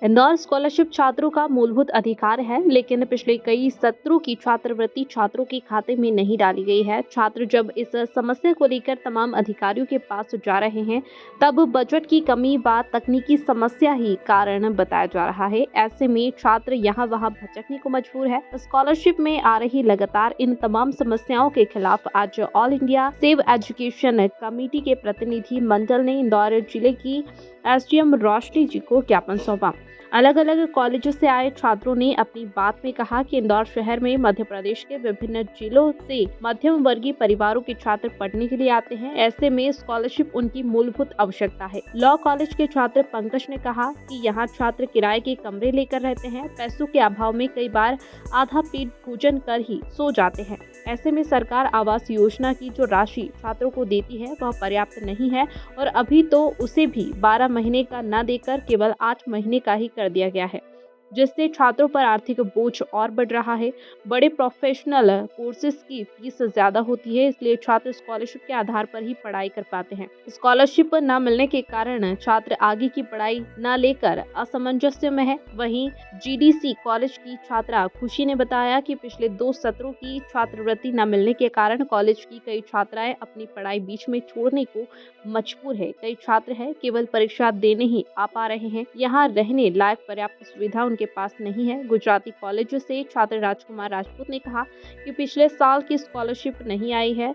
Indore scholarship छात्रों का मूलभूत अधिकार है, लेकिन पिछले कई सत्रों की छात्रवृत्ति छात्रों के खाते में नहीं डाली गई है। छात्र जब इस समस्या को लेकर तमाम अधिकारियों के पास जा रहे हैं, तब बजट की कमी व तकनीकी समस्या ही कारण बताया जा रहा है। ऐसे में छात्र यहाँ वहाँ भटकने को मजबूर है। स्कॉलरशिप में आ रही लगातार इन तमाम समस्याओं के खिलाफ आज all India Save Education committee के प्रतिनिधि मंडल ने इंदौर जिले की एसडीएम रोशनी जी को ज्ञापन सौंपा। अलग अलग कॉलेजों से आए छात्रों ने अपनी बात में कहा कि इंदौर शहर में मध्य प्रदेश के विभिन्न जिलों से मध्यम वर्गीय परिवारों के छात्र पढ़ने के लिए आते हैं। ऐसे में स्कॉलरशिप उनकी मूलभूत आवश्यकता है। लॉ कॉलेज के छात्र पंकज ने कहा कि यहाँ छात्र किराए के कमरे लेकर रहते हैं। पैसों के अभाव में कई बार आधा पेट भोजन कर ही सो जाते हैं। ऐसे में सरकार आवास योजना की जो राशि छात्रों को देती है वह पर्याप्त नहीं है और अभी तो उसे भी 12 महीने का न देकर केवल 8 महीने का ही कर दिया गया है, जिससे छात्रों पर आर्थिक बोझ और बढ़ रहा है। बड़े प्रोफेशनल कोर्सेज की फीस ज्यादा होती है, इसलिए छात्र स्कॉलरशिप के आधार पर ही पढ़ाई कर पाते हैं। स्कॉलरशिप न मिलने के कारण छात्र आगे की पढ़ाई न लेकर असमंजस्य में है। वहीं जीडीसी कॉलेज की छात्रा खुशी ने बताया कि पिछले 2 सत्रों की छात्रवृत्ति न मिलने के कारण कॉलेज की कई छात्राएं अपनी पढ़ाई बीच में छोड़ने को मजबूर है। कई छात्र हैं केवल परीक्षा देने ही आ पा रहे हैं। यहाँ रहने लायक पर्याप्त सुविधा उनके पास नहीं है। गुजराती कॉलेज से छात्र राजकुमार राजपूत ने कहा कि पिछले साल की स्कॉलरशिप नहीं आई है।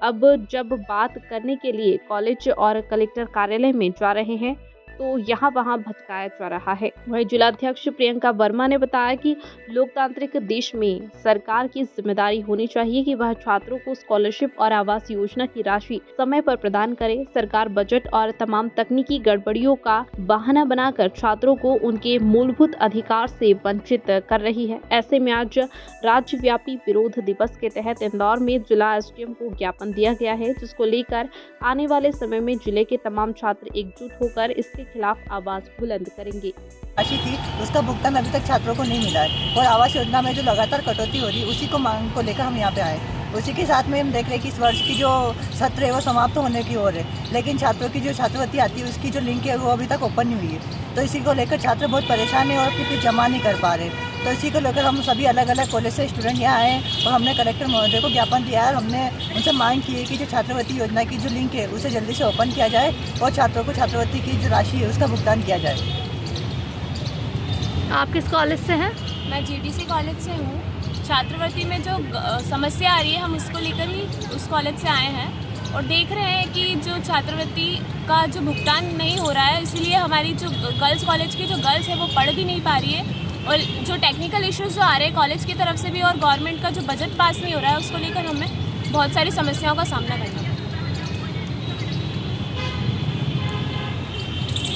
अब जब बात करने के लिए कॉलेज और कलेक्टर कार्यालय में जा रहे हैं तो यहाँ वहाँ भटकाया जा रहा है। वहीं जिलाध्यक्ष प्रियंका वर्मा ने बताया कि लोकतांत्रिक देश में सरकार की जिम्मेदारी होनी चाहिए कि वह छात्रों को स्कॉलरशिप और आवास योजना की राशि समय पर प्रदान करे। सरकार बजट और तमाम तकनीकी गड़बड़ियों का बहाना बनाकर छात्रों को उनके मूलभूत अधिकार से वंचित कर रही है। ऐसे में आज राज्यव्यापी विरोध दिवस के तहत इंदौर में जिला एसडीएम को ज्ञापन दिया गया है, जिसको लेकर आने वाले समय में जिले के तमाम छात्र एकजुट होकर इसके खिलाफ आवाज बुलंद करेंगे। राशि थी उसका भुगतान अभी तक छात्रों को नहीं मिला है और आवास योजना में जो लगातार कटौती हो रही है उसी को मांग को लेकर हम यहाँ पे आए। उसी के साथ में हम देख रहे हैं कि इस वर्ष की जो सत्र है वो समाप्त होने की ओर है, लेकिन छात्रों की जो छात्रवृत्ति आती है उसकी जो लिंक है वो अभी तक ओपन नहीं हुई है। तो इसी को लेकर छात्र बहुत परेशान है और फीस जमा नहीं कर पा रहे। तो इसी को लेकर हम सभी अलग अलग कॉलेज से स्टूडेंट यहाँ आए और हमने कलेक्टर महोदय को ज्ञापन दिया है और हमने उनसे मांग की है कि जो छात्रवृत्ति योजना की जो लिंक है उसे जल्दी से ओपन किया जाए और छात्रों को छात्रवृत्ति की जो राशि है उसका भुगतान किया जाए। आप किस कॉलेज से हैं? मैं जीडीसी कॉलेज से हूँ। छात्रवृत्ति में जो समस्या आ रही है हम उसको लेकर ही उस कॉलेज से आए हैं और देख रहे हैं कि जो छात्रवृत्ति का जो भुगतान नहीं हो रहा है, इसलिए हमारी जो गर्ल्स कॉलेज की जो गर्ल्स है वो पढ़ भी नहीं पा रही है और जो टेक्निकल इश्यूज जो आ रहे हैं कॉलेज की तरफ से भी और गवर्नमेंट का जो बजट पास नहीं हो रहा है उसको लेकर हमें बहुत सारी समस्याओं का सामना करना है।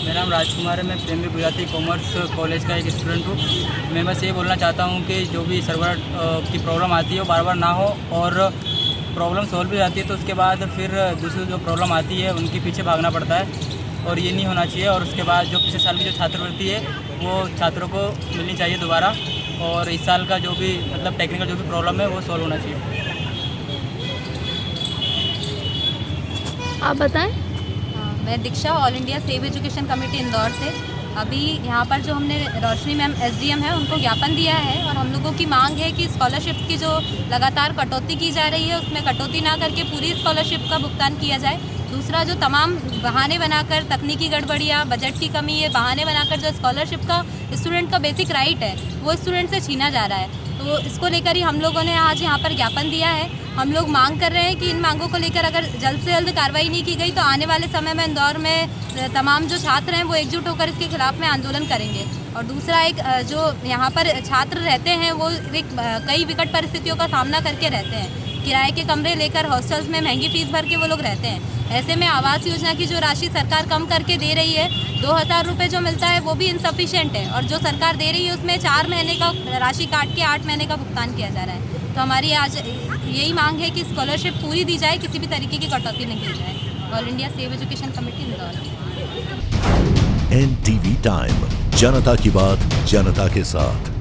मेरा नाम राजकुमार है। मैं प्रेमी गुजराती कॉमर्स कॉलेज का एक स्टूडेंट हूँ। मैं बस ये बोलना चाहता हूँ कि जो भी सर्वर की प्रॉब्लम आती है वो बार बार ना हो और प्रॉब्लम सॉल्व हो जाती है तो उसके बाद फिर दूसरी जो प्रॉब्लम आती है उनके पीछे भागना पड़ता है और ये नहीं होना चाहिए। और उसके बाद जो पिछले साल की जो छात्रवृत्ति है वो छात्रों को मिलनी चाहिए दोबारा और इस साल का जो भी मतलब टेक्निकल जो भी प्रॉब्लम है वो सॉल्व होना चाहिए। आप बताएं। मैं Diksha, All India Save Education Committee Indore से। अभी यहाँ पर जो हमने रोशनी मैम एसडीएम है उनको ज्ञापन दिया है और हम लोगों की मांग है कि स्कॉलरशिप की जो लगातार कटौती की जा रही है उसमें कटौती ना करके पूरी स्कॉलरशिप का भुगतान किया जाए। दूसरा, जो तमाम बहाने बनाकर तकनीकी गड़बड़ियाँ, बजट की कमी है, बहाने बनाकर जो स्कॉलरशिप का स्टूडेंट का बेसिक राइट है वो स्टूडेंट से छीना जा रहा है। तो इसको लेकर ही हम लोगों ने आज यहाँ पर ज्ञापन दिया है। हम लोग मांग कर रहे हैं कि इन मांगों को लेकर अगर जल्द से जल्द कार्रवाई नहीं की गई तो आने वाले समय में इंदौर में तमाम जो छात्र हैं वो एकजुट होकर इसके खिलाफ में आंदोलन करेंगे। और दूसरा, एक जो यहाँ पर छात्र रहते हैं वो कई विकट परिस्थितियों का सामना करके रहते हैं। किराए के कमरे लेकर हॉस्टल्स में महंगी फीस भर के वो लोग रहते हैं। ऐसे में आवास योजना की जो राशि सरकार कम करके दे रही है, 2000 रुपये जो मिलता है वो भी इनसफिशिएंट है और जो सरकार दे रही है उसमें 4 महीने का राशि काट के 8 महीने का भुगतान किया जा रहा है। तो हमारी आज यही मांग है कि स्कॉलरशिप पूरी दी जाए, किसी भी तरीके की कटौती नहीं की जाए। All India Save Education Committee Indore. NTV time, जनता की बात जनता के साथ।